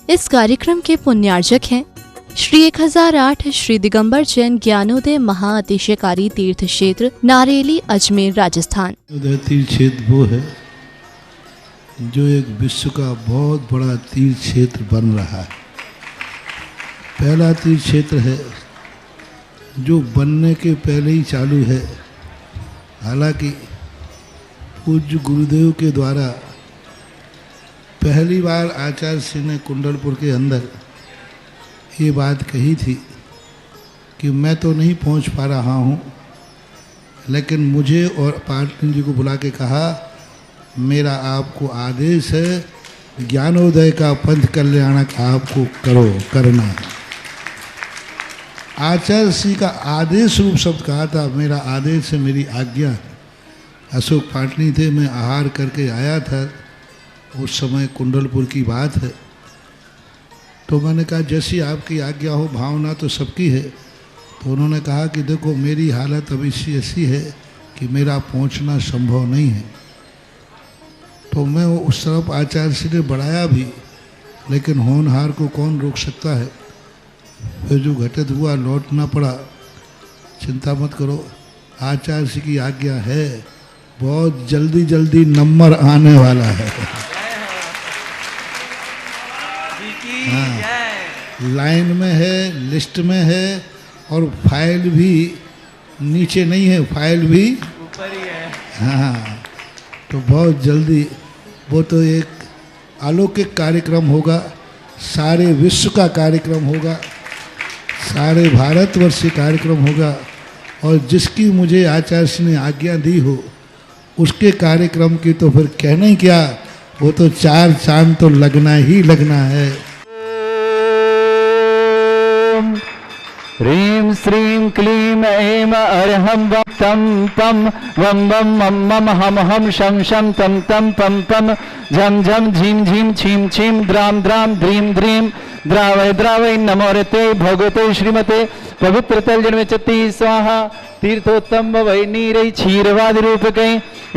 इस कार्यक्रम के पुण्यार्जक हैं श्री 1008 श्री दिगंबर जैन ज्ञानोदय महाअतिशयकारी तीर्थ क्षेत्र नारेली अजमेर राजस्थान। तीर्थ क्षेत्र वो है जो एक विश्व का बहुत बड़ा तीर्थ क्षेत्र बन रहा है। पहला तीर्थ क्षेत्र है जो बनने के पहले ही चालू है। हालांकि पूज्य गुरुदेव के द्वारा पहली बार आचार्य श्री ने कुंडलपुर के अंदर ये बात कही थी कि मैं तो नहीं पहुंच पा रहा हूं, लेकिन मुझे और पाटनी जी को बुला के कहा मेरा आपको आदेश है, ज्ञानोदय का पंथ कल्याणक आपको करना है। आचार्य श्री का आदेश रूप शब्द कहा था, मेरा आदेश है, मेरी आज्ञा है। अशोक पाटनी थे, मैं आहार करके आया था, उस समय कुंडलपुर की बात है। तो मैंने कहा जैसी आपकी आज्ञा हो, भावना तो सबकी है। तो उन्होंने कहा कि देखो मेरी हालत अभी ऐसी है कि मेरा पहुंचना संभव नहीं है। तो मैं उस तरफ आचार्य श्री ने बढ़ाया भी, लेकिन होनहार को कौन रोक सकता है। फिर जो घटित हुआ लौटना पड़ा। चिंता मत करो, आचार्य श्री की आज्ञा है, बहुत जल्दी जल्दी नंबर आने वाला है। हाँ, लाइन में है, लिस्ट में है, और फाइल भी नीचे नहीं है, फाइल भी ऊपर ही है। हाँ, तो बहुत जल्दी वो तो एक अलौकिक कार्यक्रम होगा, सारे विश्व का कार्यक्रम होगा, सारे भारतवर्ष का कार्यक्रम होगा। और जिसकी मुझे आचार्य ने आज्ञा दी हो उसके कार्यक्रम की तो फिर कहना ही क्या, वो तो 4 चांद तो लगना ही लगना है। ह्रीं श्रीं क्लीं ऐं अर्हं वं तं पं वं वं मं मं हम हम शं शं तं तं पं पं झं झं झीं झीं छीं छीं द्रां द्रां द्रीं द्रीं द्रावय द्रावय नमोरते भगवते श्रीमते पवित्र तल जन्मचति स्वाहा। तीर्थोत्तम वै नीरै क्षीरवादि रूपकै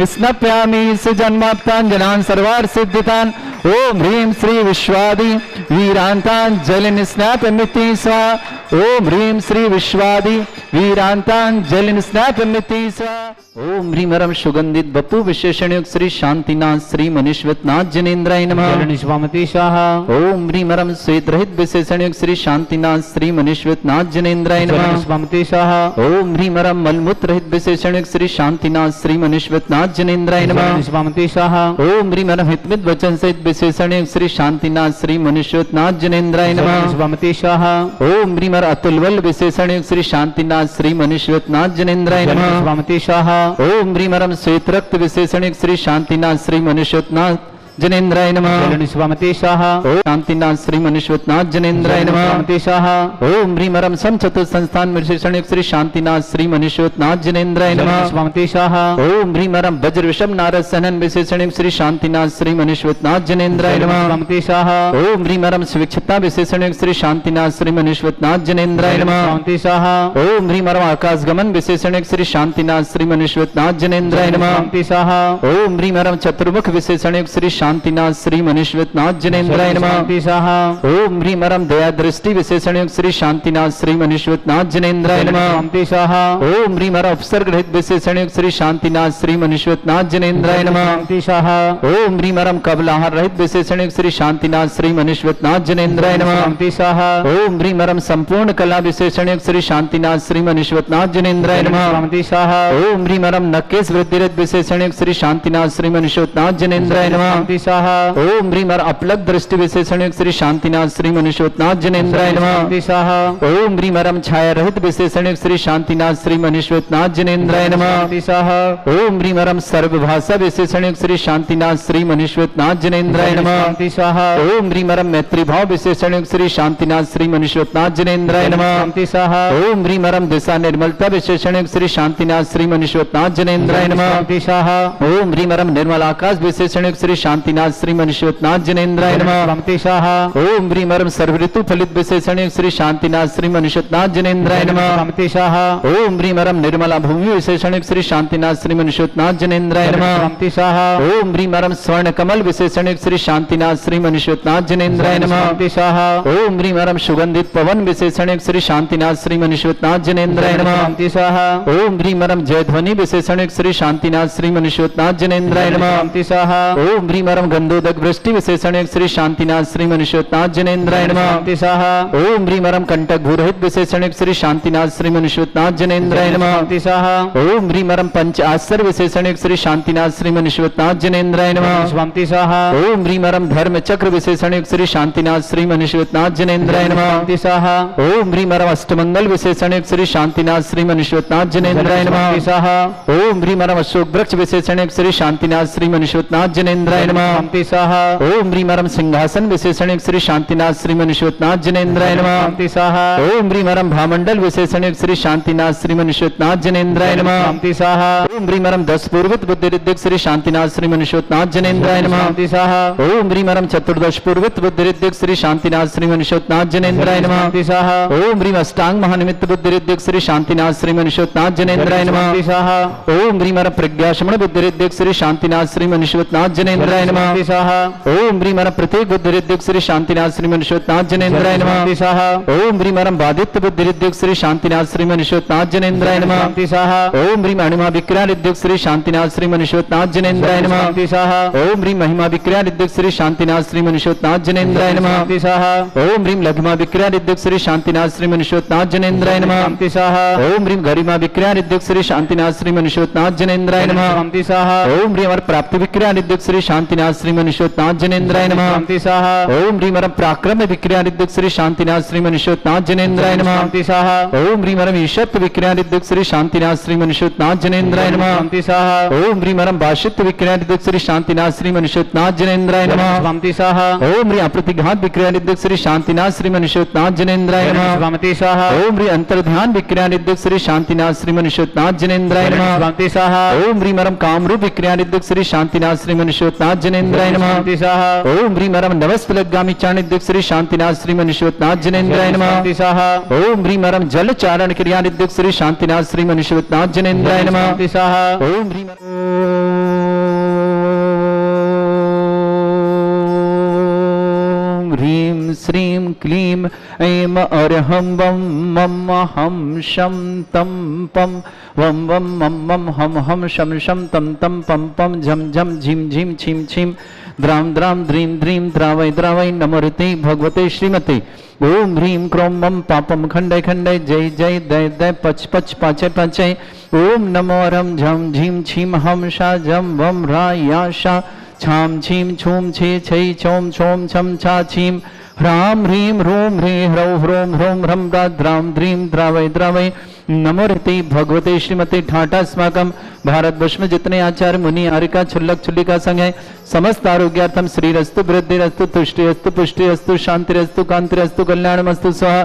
स्नप्यामि स जन्माप्तान् जनान् सर्वार्थ सिद्धितान्। ओम ह्रीं श्री विश्वादि वीरांतान् जलिन स्नापमिति स्वाहा। ओम ह्रीं श्री विश्वादि वीरांतान् जलिन स्नापमिति स्वाहा। ओम ह्रीं हरम सुगंधित बपु विशेषणयुक्त श्री शांतिनाथ श्री मनीश्वतनाथ जनेन्द्राय नमः स्वामति स्वाहा। ओम ह्रीं हरम श्वेत रहित विशेषणयुक्त श्री शांतिनाथ श्री मनीश्वतनाथ जनेन्द्राय नमः स्वामति स्वाहा। ओम ह्रीं हरम मलमूत्र रहित विशेषणयुक्त श्री शांतिनाथ श्री मनीश्वतनाथ जनेन्द्राय नमः स्वामति स्वाहा। ओम ह्रीं हरम हितमित वचन सहित विशेषणयुक्त श्री शांतिनाथ श्री मनीश्वतनाथ जनेन्द्राय नमः स्वामति स्वाहा। ओम ह्रीं हर अतुलबल विशेषणयुक्त श्री शांतिनाथ श्री मनीश्वतनाथ जनेन्द्राय नमः स्वामति स्वाहा। ओम ह्रीं हरम श्वेत रक्त विशेषणयुक्त श्री शांतिनाथ श्री मनीश्वतनाथ जनेन्द्राय नमः स्वामति स्वाहा। ओम शांतिनाथ श्री मनीश्वतनाथ जनेन्द्राय नमः स्वामति स्वाहा। ओम ह्रीं हरम सम चतुर्थ संस्थान विशेषणयुक्त श्री शांतिनाथ श्री मनीश्वतनाथ जनेन्द्राय नमः स्वामति स्वाहा। ओम ह्रीं हरम वज्र विषम नारद सहनन विशेषणयुक्त श्री शांतिनाथ श्री मनीश्वतनाथ जनेन्द्राय नमः स्वामति स्वाहा। ओम ह्रीं हरम स्विक्षता विशेषणयुक्त श्री शांतिनाथ श्री मनीश्वतनाथ जनेन्द्राय नमः स्वामति स्वाहा। ओम ह्रीं हरम आकाश गमन विशेषणयुक्त श्री शांतिनाथ श्री मनीश्वतनाथ जनेन्द्राय नमः स्वामति स्वाहा। ओम ह्रीं हरम चतुर्मुख विशेषणयुक्त श्री शांतिनाथ श्री मनीश्वतनाथ जनेन्द्राय नमः स्वामति स्वाहा। ओम ह्रीं हरम दया दृष्टि विशेषणयुक्त श्री शांतिनाथ श्री मनीश्वतनाथ जनेन्द्राय नमः स्वामति स्वाहा। ओम ह्रीं हरम उपसर्ग रहित विशेषणयुक्त श्री शांतिनाथ श्री मनीश्वतनाथ जनेन्द्राय नमः स्वामति स्वाहा। ओम ह्रीं हरम कबलाहार रहित विशेषणयुक्त श्री शांतिनाथ श्री मनीश्वतनाथ जनेन्द्राय नमः स्वामति स्वाहा। ओम ह्रीं हरम संपूर्ण कला विशेषणयुक्त श्री शांतिनाथ श्री मनीश्वतनाथ जनेन्द्राय नमः स्वामति स्वाहा। ओम ह्रीं हरम नकेश वृद्धि रहित विशेषणयुक्त श्री शांतिनाथ श्री मनीश्वतनाथ जनेन्द्राय नमः स्वाहा। ओम ह्रीं हर अपलक दृष्टि विशेषणयुक्त श्री शांतिनाथ श्री मनीश्वतनाथ जनेन्द्राय नमः स्वाहा। ओम ह्रीं हरम छाया रहित विशेषणयुक्त श्री शांतिनाथ श्री मनीश्वतनाथ जनेन्द्राय नमः स्वाहा। ओम ह्रीं हरम सर्वभाषा विशेषणयुक्त श्री शांतिनाथ श्री मनीश्वतनाथ जनेन्द्राय नमः स्वाहा। ओम ह्रीं हरम मैत्री भाव विशेषणयुक्त श्री शांतिनाथ श्री मनीश्वतनाथ जनेन्द्राय नमः स्वाहा। ओम ह्रीं हरम दिशा निर्मलता विशेषणयुक्त श्री शांतिनाथ श्री मनीश्वतनाथ जनेन्द्राय नमः स्वाहा। ओम ह्रीं हरम निर्मल आकाश विशेषणयुक्त श्री शांति शांतिनाथ श्रीमन श्रीवतनाथ जनेन्द्राय नमः स्वमति स्वाहा ओम ह्रीम ह्रम सर्व ऋतु फलित विशेषण श्री शांतिनाथ श्रीमन श्रीवतनाथ जनेन्द्राय नमः स्वमति स्वाहा ओम ह्रीम ह्रम निर्मला भूमि विशेषण श्री शांतिनाथ श्रीमन श्रीवतनाथ जनेन्द्राय नमः स्वमति स्वाहा ओम ह्रीम ह्रम स्वर्ण कमल विशेषण श्री शांतिनाथ श्रीमन श्रीवतनाथ जनेन्द्राय नमः स्वमति स्वाहा ओम ह्रीम ह्रम सुगंधित पवन विशेषण श्री शांतिनाथ श्रीमन श्रीवतनाथ जनेन्द्राय नमः स्वमति स्वाहा ओम ह्रीम ह्रम जय ध्वनि विशेषण श्री शांतिनाथ श्रीमन श्रीवतनाथ जनेन्द्राय नमः स्वमति स्वाहा ओम ह्रीम ह्रम गंधोदक वृष्टि विशेषण श्री शांतिनाथ श्रीमन श्रीवतनाथ जनेन्द्राय नमः स्वमति स्वाहा ओम ह्रीम ह्रम कंटक भूरहित विशेषण श्री शांतिनाथ श्रीमन श्रीवतनाथ जनेन्द्राय नमः स्वमति स्वाहा ओम ह्रीम ह्रम पंच आश्चर्य विशेषण श्री शांतिनाथ श्रीमन श्रीवतनाथ जनेन्द्राय नमः स्वमति स्वाहा ओम ह्रीम ह्रम धर्म चक्र विशेषण श्री शांतिनाथ श्रीमन श्रीवतनाथ जनेन्द्राय नमः स्वमति स्वाहा ओम ह्रीम ह्रम अष्टमंगल विशेषण श्री शांतिनाथ श्रीमन श्रीवतनाथ जनेन्द्राय नमः स्वमति स्वाहा ओम ह्रीम ह्रम अशोक वृक्ष विशेषण श्री शांतिनाथ श्रीमन श्रीवतनाथ जनेन्द्राय नमः स्वमति स्वाहा ओम ह्रीम ह्रम सिंहासन विशेषण श्री शांतिनाथ श्रीमन श्रीवतनाथ जनेन्द्राय नमः स्वमति स्वाहा ओम ह्रीम ह्रम भामंडल विशेषण श्री शांतिनाथ श्रीमन श्रीवतनाथ जनेन्द्राय नमः स्वमति स्वाहा ओम ह्रीम ह्रम 10 पूर्वित बुद्धिरिद्धिक श्री शांतिनाथ श्रीमन श्रीवतनाथ जनेन्द्राय नमः स्वमति स्वाहा ओम ह्रीम ह्रम चतुर्दश पूर्वित बुद्धिरिद्धिक श्री शांतिनाथ श्रीमन श्रीवतनाथ जनेन्द्राय नमः स्वमति स्वाहा ओम ह्रीम अष्टांग महानिमित्त बुद्धिरिद्धिक श्री शांतिनाथ श्रीमन श्रीवतनाथ जनेन्द्राय नमः स्वमति स्वाहा ओम ह्रीम ह्रम प्रज्ञाशमण बुद्धिरिद्धिक श्री शांतिनाथ श्रीमन श्रीवतनाथ जनेन्द्राय नमः स्वमति स्वाहा ओम ह्रीम ह्रम प्रत्येक बुद्धिरिद्धिक श्री शांतिनाथ श्रीमन श्रीवतनाथ जनेन्द्राय नमः स्वमति स्वाहा ओम ह्रीम ह्रम बादित्य बुद्धिरिद्धिक श्री शांतिनाथ श्रीमन श्रीवतनाथ जनेन्द्राय नमः स्वमति स्वाहा ओम ह्रीम अणिमा विक्रियादिद्युक्त श्री शांतिनाथ श्रीमन श्रीवतनाथ जनेन्द्राय नमः स्वमति स्वाहा ओम ह्रीम महिमा विक्रियादिद्युक्त श्री शांतिनाथ श्रीमन श्रीवतनाथ जनेन्द्राय नमः स्वमति स्वाहा ओम ह्रीम लघिमा विक्रियादिद्युक्त श्री शांतिनाथ श्रीमन श्रीवतनाथ जनेन्द्राय नमः स्वमति स्वाहा ओम ह्रीम गरिमा विक्रियादिद्युक्त श्री शांतिनाथ श्रीमन श्रीवतनाथ जनेन्द्राय नमः स्वमति स्वाहा ओम ह्रीम प्राप्ति विक्रियादिद्युक्त श्री शांतिनाथ श्रीमन श्रीवतनाथ जनेन्द्राय नमः स्वमति स्वाहा ओम ह्रीम पराक्रम विक्रियादिद्युक्त श्री शांतिनाथ श्रीमन श्रीवतनाथ जनेन्द्राय नमः स्वमति स्वाहा ओम ह्रीम ईशत्व विक्रियादिद्युक्त श्री शांतिनाथ श्रीमन श्रीवतनाथ जनेन्द्राय नमः स्वमति स्वाहा ओम ह्रीम भाषित्व विक्रियादिद्युक्त श्री शांतिनाथ श्रीमन श्रीवतनाथ जनेन्द्राय नमः स्वमति स्वाहा ओम ह्रीम अप्रतिघात विक्रियादिद्युक्त श्री शांतिनाथ श्रीमन श्रीवतनाथ जनेन्द्राय नमः स्वमति स्वाहा ओम ह्रीम अंतर्ध्यान विक्रियादिद्युक्त श्री शांतिनाथ श्रीमन श्रीवतनाथ जनेन्द्राय नमः स्वमति स्वाहा ओम ह्रीम कामरूप विक्रियादिद्युक्त श्री शांतिनाथ श्रीमन श्रीवतनाथ जनेन्द्राय नमः स्वमति स्वाहा ओम ह्रीम नवस्फलगामी चारणिद्युक्त श्री शांतिनाथ श्रीमन श्रीवतनाथ जनेन्द्राय नमः स्वमति स्वाहा ओम ह्रीम जल चारण क्रियादिद्युक्त श्री शांतिनाथ श्रीमन श्रीवतनाथ जनेन्द्राय नमः स्वमति स्वाहा ओम ह्रीम ह्रीं श्रीं क्लीं ऐं अरहं वं मम हं शं तं पं वं वं मं मं हं हं शं शं तं तं पं पं झं झं झिं झिं छिं छिं द्रां द्रां द्रीं द्रीं द्रावै द्रावै नमोते भगवते श्रीमते ओम ह्रीं क्रों मम पापम खंडय खंडय जय जय दय दय पच पच पाचय पाचय ओम नमो रम झम झीं छीं हम शा जम वम रा या शा छाम छीं छूम छे छै छोम छोम छम छा छीं ह्रां ह्रीं ह्रूं ह्रीं ह्रौं ह्रों ह्रौं ह्रं द्रां द्रीं द्रावै द्रावै नमो रते भगवते श्रीमते ठाटा अस्माकं भारतवर्ष में जितने आचार्य मुनि आर्यिका छुल्लक छुल्लिका संघ है समस्त आरोग्यार्थम श्रीरस्तु वृद्धिरस्तु तुष्टिरस्तु पुष्टिरस्तु शांतिरस्तु कांतिरस्तु कल्याणमस्तु स्वाहा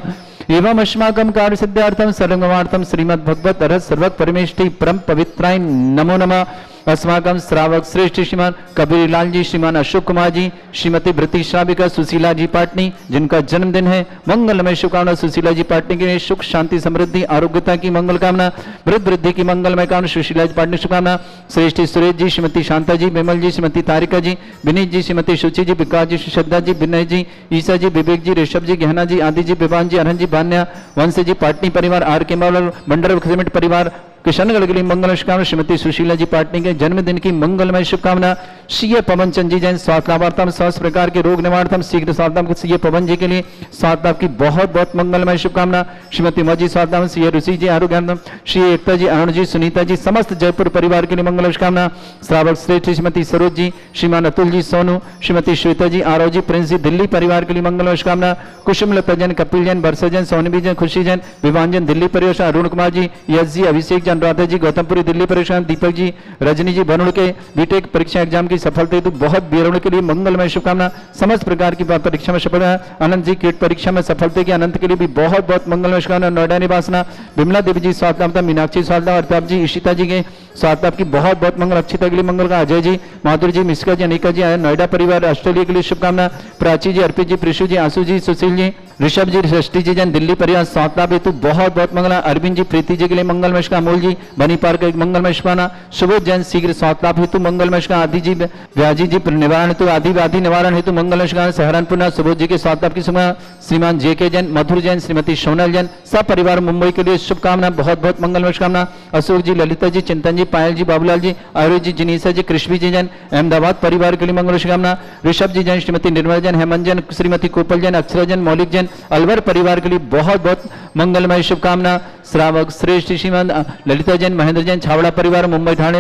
एवं अस्माकं कार्य सिद्धार्थम सर्वमार्थम श्रीमद् भगवत अरहत सर्वक परमेष्टि परम पवित्राय नमो नमः अस्माकं श्रावक श्रेष्ठ श्रीमान कबीर लाल जी, श्रीमान अशोक कुमार जी, श्रीमती भृति श्राविका सुशीला जी पाटनी जिनका जन्मदिन है, मंगलमय शुभकामना सुशीला जी पाटनी के लिए सुख शांति समृद्धि आरोग्यता की मंगल कामना, वृद्धि की मंगलमय कामना सुशीला जी पाटनी शुभकामना, श्रेष्ठ सुरेश जी, श्रीमती शांता जी, विमल जी, श्रीमती तारिका जी, विनीत जी, श्रीमती शुचि जी, विकास जी, श्रद्धा जी, विनय जी, ईसा जी, विवेक जी, ऋषभ जी, गहना जी, आदि जी, विवान जी, अरहन जी, भान्या वंश जी, पाटनी परिवार, आर के मंडल सिमेंट परिवार किशनगढ़ के लिए मंगल शुभकामना, श्रीमती सुशीला जी पाटनी के जन्मदिन की मंगलमय शुभकामना, सीए पवन चंद जी जैन स्वास्थ्य लाभार्थम स्वास्थ्य प्रकार के रोग निवारणार्थम शीघ्र स्वास्थ्य सीए पवन जी के लिए स्वास्थ्य लाभ की बहुत बहुत मंगलमय शुभकामना, श्रीमती मजी स्वास्थ्य सीए ऋषि जी आरोग्यार्थम, श्री एकता जी, अरुण जी, सुनीता जी, समस्त जयपुर परिवार के लिए मंगल शुभकामना, श्रावक श्रेष्ठ श्रीमती सरोज जी, श्रीमान अतुल जी सोनू, श्रीमती श्वेता जी, आरव जी, प्रिंस जी, दिल्ली परिवार के लिए मंगलमय शुभकामना, कुसुम लता जैन, कपिल जैन, बरसा जैन, सोनबी जैन, खुशी जैन, विवान जैन, दिल्ली परिवेश, अरुण कुमार जी, यश जी, अभिषेक जैन, राधा जी, गौतमपुरी दिल्ली परीक्षा, दीपक जी, रजनी जी, बरुण के बीटेक परीक्षा एग्जाम की सफलता हेतु बहुत बेरुण के लिए मंगलमय शुभकामना, समस्त प्रकार की परीक्षा में सफलता, अनंत जी कीट परीक्षा में सफलता की अनंत के लिए भी बहुत बहुत मंगलमय शुभकामना, नोएडा निवासना, विमला देवी जी स्वास्थ्य, मीनाक्षी स्वास्थ्य, अर्थाप जी, ईशिता जी के स्वागत आपकी बहुत बहुत मंगल। अक्षिता के लिए मंगल का अजय जी, माधुरी जी, मिश्रा जी, अनिका जी, नोएडा परिवार ऑस्ट्रेलिया के लिए शुभकामना। प्राची जी, अर्पित जी, प्रिशु जी, आंसू जी, सुशील जी, ऋषभ जी, षष्ठी जी जन दिल्ली परिवार स्वागत लाभ हेतु बहुत बहुत मंगल। अरविंद जी, प्रीति जी के लिए मंगलमय का, अमोल जी बनी पार्क एक मंगलमय शुभकामना। सुबोध जैन शीघ्र स्वागत लाभ हेतु मंगलमय का, आदि जी व्याजी जी निवारण हेतु आदि व्याधि निवारण हेतु मंगलमय का, सहारनपुर सुबोध जी के स्वागत लाभ की शुभकामना। श्रीमान जे के जैन, मधुर जैन, श्रीमती सोनल जैन सब परिवार मुंबई के लिए शुभकामना, बहुत बहुत मंगलमय शुभकामना। अशोक जी, ललिता जी, चिंतन जी, पायल जी, बाबूलाल जी, आयुष जी, जिनीसा जी, कृष्वी जी जैन अहमदाबाद परिवार के लिए मंगल शुभकामना। ऋषभ जी जैन, श्रीमती निर्मला जैन, हेमंत जैन, श्रीमती कोपल जैन, अक्षरा जैन, मौलिक जैन अलवर परिवार के लिए बहुत बहुत मंगलमय शुभकामना। श्रावक श्रेष्ठ श्रीमान ललिता जैन, महेंद्र जैन, छावड़ा परिवार मुंबई थाने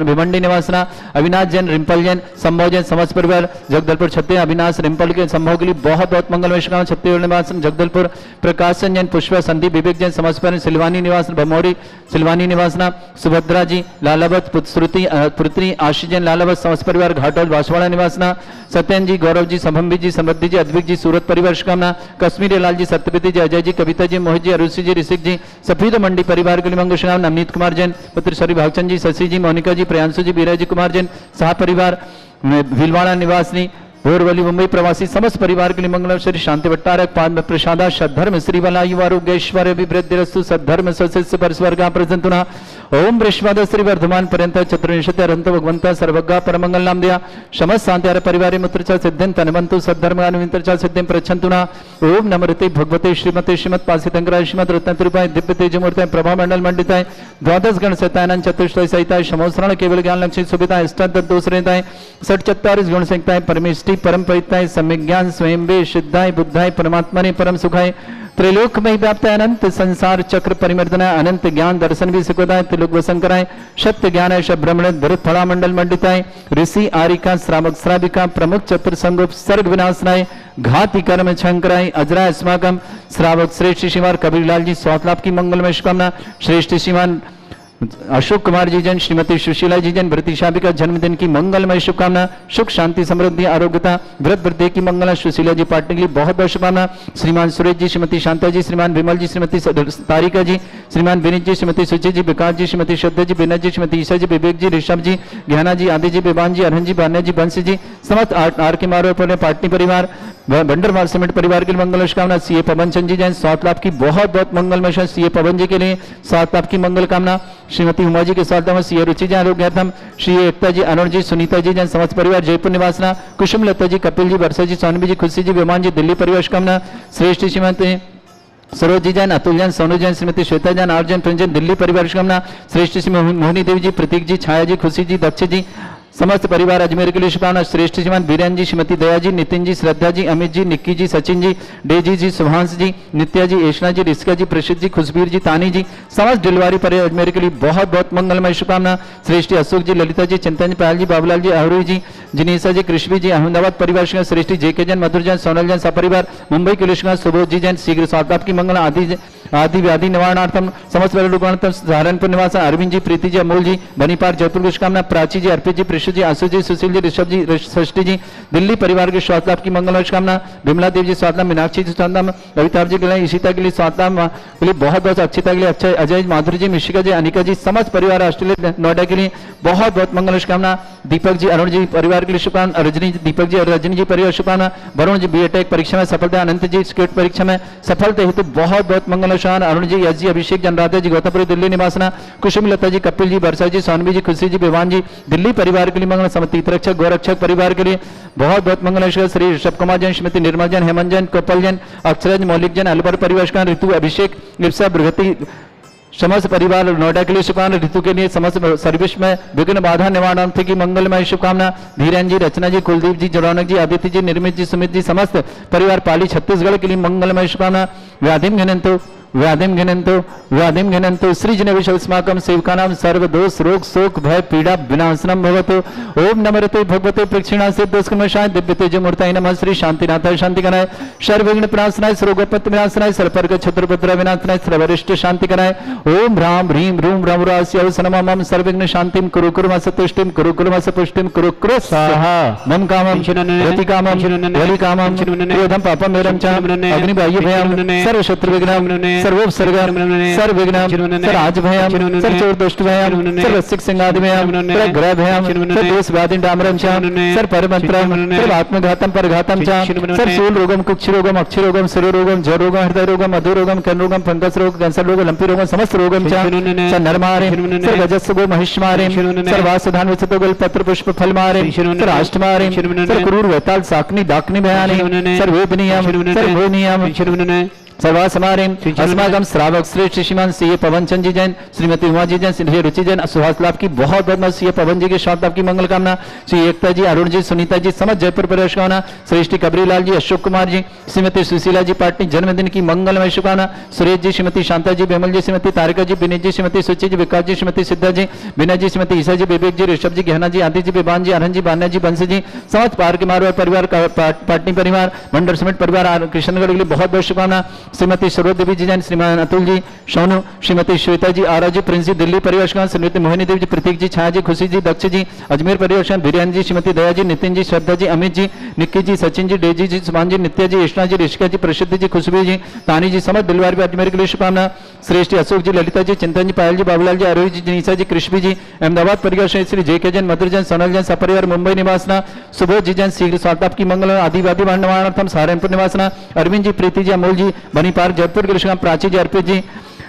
भिवंडी निवासना। अविनाश जैन, रिंपल जैन, संभव जैन समस्त परिवार जगदलपुर छत्तीसगढ़। अविनाश रिंपल के संभव के लिए बहुत बहुत मंगलमय शुभकामना। छत्तीसगढ़ निवासन जगदलपुर। प्रकाशन जैन, पुष्पा, संदीप, विवेक जैन समस्त परिवार। सिलवानी निवासन भमौरी सिलवानी निवासना। सुभद्रा जी, लालावत पुत्री आशीष जैन, लालावत समस्त परिवार घाटोल बांसवाड़ा निवासना। सत्यन जी, गौरव जी, संभवी जी, समृद्धि जी, अद्विक जी, सूरत परिवार शुभकामना। कश्मीरी लाल जी, सत्यपति जी, अजय जी, कविता जी, मोहित जी, अरुषि जी, ऋषिक जी, सफीद मंडी परिवार के लिए मंगल शुभकामना। नवनीत कुमार जैन, पुत्र श्री भागचंद जी, शशि जी, मोनिका जी, प्रियांशु जी, बीरा जी, कुमार जैन सह परिवार भीलवाड़ा निवासी। बोरवली मुंबई प्रवासी समस्त परिवार के लिए मंगलम। श्री शांति भट्टारक पाद प्रसादा सद्धर्म श्री वलायु आरोग्य ऐश्वर्य विवृद्धिरस्तु सद्धर्म सशिष्य परस्वर्गा प्रजंतुना। ओम बृहस्पति श्री वर्धमान पर्यंत चतुर्विंशति अरंत भगवंत सर्वज्ञ परमंगल नाम दिया समस्त शांति परिवार मुत्र सिद्धिं तनवंतु सद्धर्म अनुविंतर सिद्धिं प्रच्छन्तुना। ओम नमृते भगवते श्रीमते श्रीमत् पासितंकराय श्रीमत् रत्नत्रिपाय दिव्य तेजमूर्ताय प्रभा मंडल मंडिताय द्वादश गण सहिताय चतुष्टय सहिताय समोसरण केवल ज्ञान लक्ष्मी सुविधा अष्टादश दोष रहताय 47 गुण संहिताय परमेष्टि परम परिताय सम्यक ज्ञान स्वयं वे सिद्धाय बुद्धाय परमात्मने परम सुखाय त्रिलोक में व्याप्त अनंत संसार चक्र परिमर्दना अनंत ज्ञान दर्शन भी सुखदाय त्रिलोक वसन कराय सत्य ज्ञान है ब्रह्मण भरत फड़ा मंडल मंडिताय ऋषि आरिका श्रावक श्राविका प्रमुख चतुर संगोप सर्ग विनाशनाय घाति कर्म छंकराय अजरा अस्माकम श्रावक श्रेष्ठ श्रीमान कबीरलाल जी स्वास्थ्य लाभ की मंगलमय शुभकामना। श्रेष्ठ श्रीमान अशोक कुमार जी जन श्रीमती सुशीला जी जन व्रतिशाबी का जन्मदिन की मंगलमय शुभकामना। सुख शांति समृद्धि आरोग्यता व्रत वृद्धि की मंगल। सुशीला जी पार्टी के लिए बहुत बहुत शुभकामना। श्रीमान सुरेश जी श्रीमती शांता जी श्रीमान विमल जी श्रीमती तारिका जी श्रीमान विनीत जी श्रीमती सुचि जी विकास जी श्रीमती श्रद्धा जी बिना जी श्रीमती ईशा जी विवेक जी ऋषभ जी ज्ञाना जी आदि जी विवान जी अरहन जी बान्या जी बंशी जी समस्त आर के मारो पार्टी परिवार बंडरमार सीमेंट परिवार के लिए मंगल शुभकामना। सीए पवन चंद जी जैन स्वास्थ्य लाभ की बहुत बहुत मंगलमय। सीए पवन जी के लिए स्वास्थ्य लाभ की मंगल कामना। श्रीमती उमा जी के स्वास्थ्य में सीए रुचि जैन आरोग्यार्थम श्री एकता जी अरुण जी सुनीता जी जैन समस्त परिवार जयपुर निवासना। कुसुम लता जी कपिल जी वर्षा जी सोनवी जी खुशी जी विमान जी दिल्ली परिवार शुभकामना। श्रेष्ठ श्रीमती सरोज जी जैन अतुल जैन सोनू जैन श्रीमती श्वेता जैन आर जैन प्रिंजन दिल्ली परिवार शुभकामना। श्रेष्ठ श्री मोहिनी देवी जी प्रतीक जी छाया जी खुशी जी दक्ष जी समस्त परिवार अजमेर के लिए शुभकामना। श्रेष्ठ श्रीमान बीरेन जी श्रीमती दया जी नितिन जी श्रद्धा जी अमित जी निक्की जी सचिन जी डेजी जी सुभांश जी नित्या जी एशना जी रिस्का जी प्रसिद्ध जी खुशबीर जी तानी जी समस्त डिलवारी पर अजमेर के लिए बहुत बहुत मंगलमय शुभकामना। श्रेष्ठ अशोक जी ललिता जी चिंतन जी पायल जी बाबूलाल जी अहरू जी जिनीसा जी कृष्वी जी अहमदाबाद परिवार श्रेष्ठ जेके जैन मधुर जैन सोनल जैन सपरिवार मुंबई के लिए सुबोध जी जैन शीघ्र स्वास्थ्य की मंगल आदि व्याधि निवारणार्थम समस्त परिवार सहारनपुर निवास अरविंद जी प्रीति जी अमोल जी बनी पार्क जयपुर की शुभकामना। प्राची जी अर्पित जी प्रिशु जी आंसू जी सुशील जी ऋषभ जी षष्ठी जी दिल्ली परिवार के स्वास्थ्य लाभ की मंगल शुभकामना। विमला देव जी स्वास्थ्य मीनाक्षी जी स्वास्थ्य रविताभ जी के लिए ईशिता के लिए स्वास्थ्य के लिए बहुत बहुत अक्षिता के लिए अक्षय अजय माधुरी जी मिशिका जी अनिका जी समस्त परिवार ऑस्ट्रेलिया नोएडा के लिए बहुत बहुत मंगल शुभकामना। दीपक जी अरुण जी परिवार के लिए शुभकामना। रजनी दीपक जी और रजनी जी परिवार शुभकामना। वरुण जी बीटेक परीक्षा में सफलता अनंत जी स्केट परीक्षा में सफलता हेतु बहुत बहुत मंगल शान। अरुण जी यश जी अभिषेक जनराधे जी गौतमपुरी दिल्ली निवासना। कुसुम लता जी कपिल जी वर्षा जी सोनवी जी खुशी जी विवान जी दिल्ली परिवार के लिए मंगल। समतीत रक्षक गौरक्षक परिवार के लिए बहुत बहुत मंगल। श्री ऋषभ कुमार जैन श्रीमती निर्मल जैन हेमंत जैन कपल जैन अक्षरज मौलिक जैन अलवर परिवार का ऋतु अभिषेक इर्षा प्रगति समस्त परिवार नोएडा के लिए शुभकामना। ऋतु के लिए समस्त सर्विस में विघ्न बाधा निवारणार्थ की मंगलमय शुभकामना। धीरेन जी रचना जी कुलदीप जी जड़ौनक जी आदित्य जी निर्मित जी सुमित जी समस्त परिवार पाली छत्तीसगढ़ के लिए मंगलमय शुभकामना। व्याधिम घिनंतो सृजन विषस्माकम सेवकानां सर्व दोष रोग शोक भय पीड़ा विनाशनम भवतु। ओम नमरते भगवते प्रक्षिणा से दोषकमशाय दिव्य तेजमूर्ताय नमः। श्री शांतिनाथाय शांतिकराय सर्वविघ्न प्रणाशनाय सर्वोपत्ति विनाशनाय सर्वपर्ग क्षत्रपुत्र विनाशनाय सर्वरिष्ट शांतिकराय। ओम ह्रां ह्रीं रूं रमुरास्यौ सनमम सर्वविघ्न शांतिं कुरु कुर्मसतुष्टिं कुरु कुर्मसपुष्टिं कुरु कुरु स्वाहा। मम कामं रतिकामं वलिकामं क्रोधं पापं मेरं च अग्निबाह्य भयं सर्वशत्रु विघ्नं सर्वोपसर्गम सर्वविघ्नम सर्वराजभयम सर्वचोरदुष्टभयम सर्वसिक सिंहादिभयम सर्वग्रहभयम सर्वदोषव्याधिडामरम च सर्वपरमंत्रम सर्वात्मघातम परघातम च सर्वशूलरोगम कुक्षरोगम अक्षरोगम शिरोरोगम जरोगम हृदयरोगम अधोरोगम कर्णरोगम फंगस रोग कैंसर रोग लंपी रोगम समस्त रोगम च सर्वनरमारे सर्वजस्सगो महिष्मारे सर्वासधान विचतोगल पत्र पुष्प फलमारे सर्वाष्टमारे सर्वक्रूर वेताल साकनी दाकनी भयानी सर्ववेदनीयम सर्वभोनीयम सर्वासमारे अस्माकम श्रावक श्रेष्ठ श्रीमान सी पवन चंद जी जैन श्रीमती उमा जी जैन श्री रुचि जैन सुहास लाभ की बहुत बहुत सी पवन जी के शौक लाभ की मंगल कामना श्री एकता जी अरुण जी सुनीता जी समझ जयपुर प्रवेश कामना श्रेष्ठी कबरीलाल जी अशोक कुमार जी श्रीमती सुशीला जी पाटनी जन्मदिन की मंगलमय शुभकामना सुरेश जी श्रीमती शांता जी बेमल जी श्रीमती तारिका जी विनीत जी श्रीमती सुचि जी विकास जी श्रीमती सिद्धा जी बिना जी श्रीमती ईसा जी विवेक जी ऋषभ जी गहना जी आदि जी बेबान जी आनंद जी बान्या जी बंसी जी समस्त पार के मारवाड़ परिवार पाटनी परिवार मंडल समेत परिवार कृष्णगढ़ के लिए बहुत बहुत शुभकामना श्रीमती सरोदेवी जी जैन श्रीमान अतुल जी सोनू श्रीमती श्वेता जी आरा जी प्रिंस जी दिल्ली परिवेश श्रीमती मोहिनी देवी जी प्रतीक जी छाया जी खुशी जी दक्ष जी अजमेर परिवेश बीरेन जी श्रीमती दया जी नितिन जी श्रद्धा जी अमित जी निक्की जी सचिन जी डेजी जी सुमान जी नित्या जी ईष्णा जी ऋषिका जी प्रसिद्ध जी खुशबू जी तानी जी समझ दिलवार भी अजमेर के लिए शुभकामना श्रेष्ठ अशोक जी ललिता जी चिंतन जी पायल जी बाबूलाल जी आरोही जी जनीसा जी कृष्ण जी अहमदाबाद परिवेश श्री जे के जैन मधुर जैन सोनल जैन सपरिवार मुंबई निवासना सुबोध जी जैन शीघ्र स्वागत की मंगल आदिवादी वाणवाणार्थम सहारनपुर निवासना अरविंद जी प्रीति जी अमोल जी बनी पार्क जयपुर के लिए प्राची जी अर्पित जी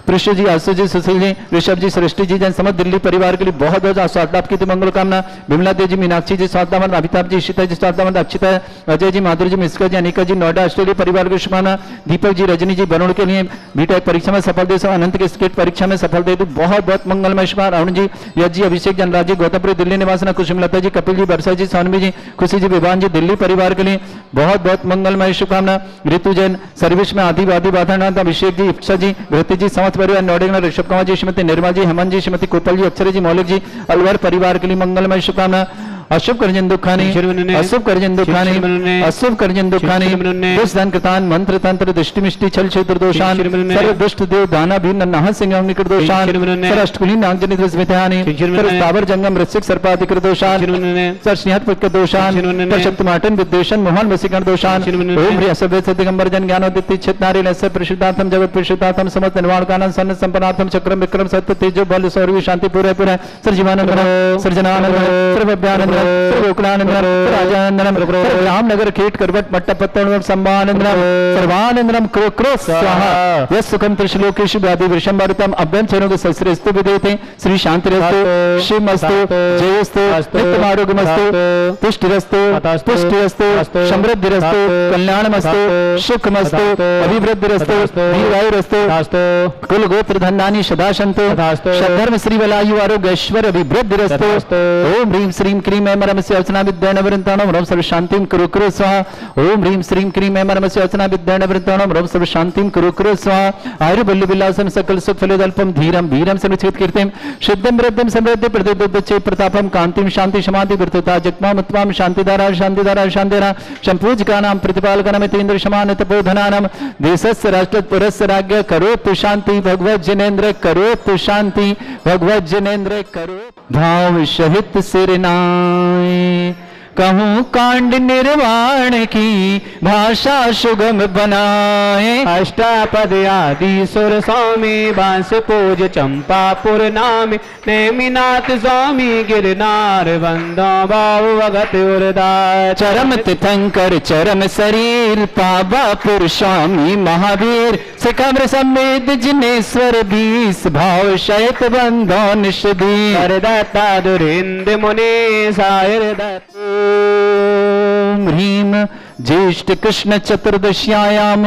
पृष्ठ जी आशु जी सुशील जी ऋषभ जी सृष्टि जी जैन समझ दिल्ली परिवार के लिए बहुत बहुत स्वागत की मंगल कामना विमला देव जी मीनाक्षी जी स्वागत अमिताभ जी इशिता जी स्वागत अक्षिता अजय जी माधुरी जी मिश्रा जी अनिका जी नोएडा ऑस्ट्रेलिया परिवार की शुभकामना दीपक जी रजनी जी बरोड़ के लिए बीटेक परीक्षा में सफल दे अनंत के स्केट परीक्षा में सफल दे बहुत बहुत मंगलमय शुभकामना अरुण जी यश जी अभिषेक जनराज जी गौतमपुरी दिल्ली निवासना कुसुमलता जी कपिल जी बरसा जी सोनवी जी खुशी जी विवान जी दिल्ली परिवार के लिए बहुत बहुत मंगलमय शुभकामना ऋतु जैन सर्विस में आदिवादी बाधानाथ अभिषेक जी इप्सा जी भृति जी समस्त परिवार नोएडा ऋषभ कुमार जी श्रीमती निर्मा जी हेमंत जी श्रीमती कोपल जी अक्षरा जी मौलिक जी अलवर परिवार के लिए मंगलमय शुभकामना अशुभ करजन दुखानी अशुभ करजन दुखानी अशुभ करजन दुखानी दुष्टन कृतान मंत्र तंत्र दृष्टि मिष्टि छल क्षेत्र दोषान सर्व दुष्ट देव दाना भी नन्हा सिंह निकट दोषान सर अष्टकुली नागजनि द्विस्मितानि सर स्थावर जंगम ऋषिक सर्पाधिक दोषान सर स्नेहत पुष्क दोषान सर शक्तिमाटन विद्वेषण मोहन वसीकरण दोषान ओम ह्री असभ्य दिगंबर जन ज्ञानोदित छितनारी लस्य परिशुद्धार्थम जगत परिशुद्धार्थम समस्त निर्वाणकानंद सन्न संपन्नार्थम चक्रम विक्रम सत्य तेजो बल सौरवी शांति पूरे पूरे सर जीवानंद सृजनानंद सर्वव्यानंद रामनगर खेट करवट मट्टपत्तन संभानंदम सर्वानंदम क्रो स्वाहा यस सुखम त्रिश्लोकेषु व्याधि विषंभरतम अभ्यं चरणों के सस्रेस्तु विदेते श्री शांतिरस्तु शिवमस्तु जयस्तु नित्यमारोग्यमस्तु तुष्टिरस्तु पुष्टिरस्तु समृद्धिरस्तु कल्याणमस्तु सुखमस्तु अभिवृद्धिरस्तु दीर्घायुरस्तु कुल गोत्र धनानि सदा सन्तु सद्धर्म श्री वलायु आरोग्य ऐश्वर्य अभिवृद्धिरस्तु ओम ह्रीं श्रीं क्रीं मरमस्य अर्चना विद्यानवृंताणम रम सर्व शांतिम कुरु कुरु स्वाहा ओम ह्रीं श्रीं क्रीं मरमस्य अर्चना विद्यानवृंताणम रम सर्व शांतिम कुरु कुरु स्वाहा आयुर्बल्य विलासम सकल सुख फलोदल्पम धीरम वीरम सर्वचित कीर्तिम सिद्धम वृद्धम समृद्धि प्रदोदच्चे प्रतापम कांतिम शांति समाधि वृत्तता जगमाम उत्तम शांतिधारा शांतिधारा शांतिरा संपूजकानां प्रतिपालकानां इन्द्र समान तपोधनानां देशस्य राष्ट्र पुरस्य राज्ञ करोतु शांति भगवत जनेन्द्र करोतु शांति भगवत जनेन्द्र करो भाव सहित सिरनाए कहूँ कांड निर्वाण की भाषा सुगम बनाए अष्टापद आदि सुर स्वामी बांस पूज चंपापुर नामी नेमिनाथ स्वामी गिरनार वंदो बाबू भगत उरदाय चरम तीर्थंकर चरम शरीर पावापुर स्वामी महावीर सिकम्र समेत जिनेश्वर बीस भाव शयत बंधो निषदी हरदत्ता दुरिंद मुनि सायर दत्त ओम ह्रीं ज्येष्ठ कृष्ण चतुर्दश्यायाम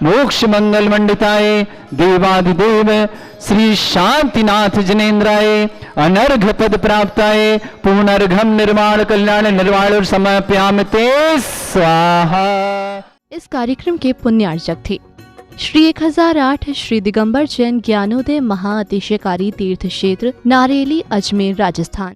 मोक्ष मंगल मंडिताय देवाधिदेव श्री शांतिनाथ जनेन्द्राय अनर्घ पद प्राप्ताय पुनर्घम निर्माण कल्याण निर्वाण समर्पयामि स्वाहा। इस कार्यक्रम के पुण्यार्चक थे श्री 1008 श्री दिगंबर जैन ज्ञानोदय महाअतिशयकारी तीर्थ क्षेत्र नारेली अजमेर राजस्थान।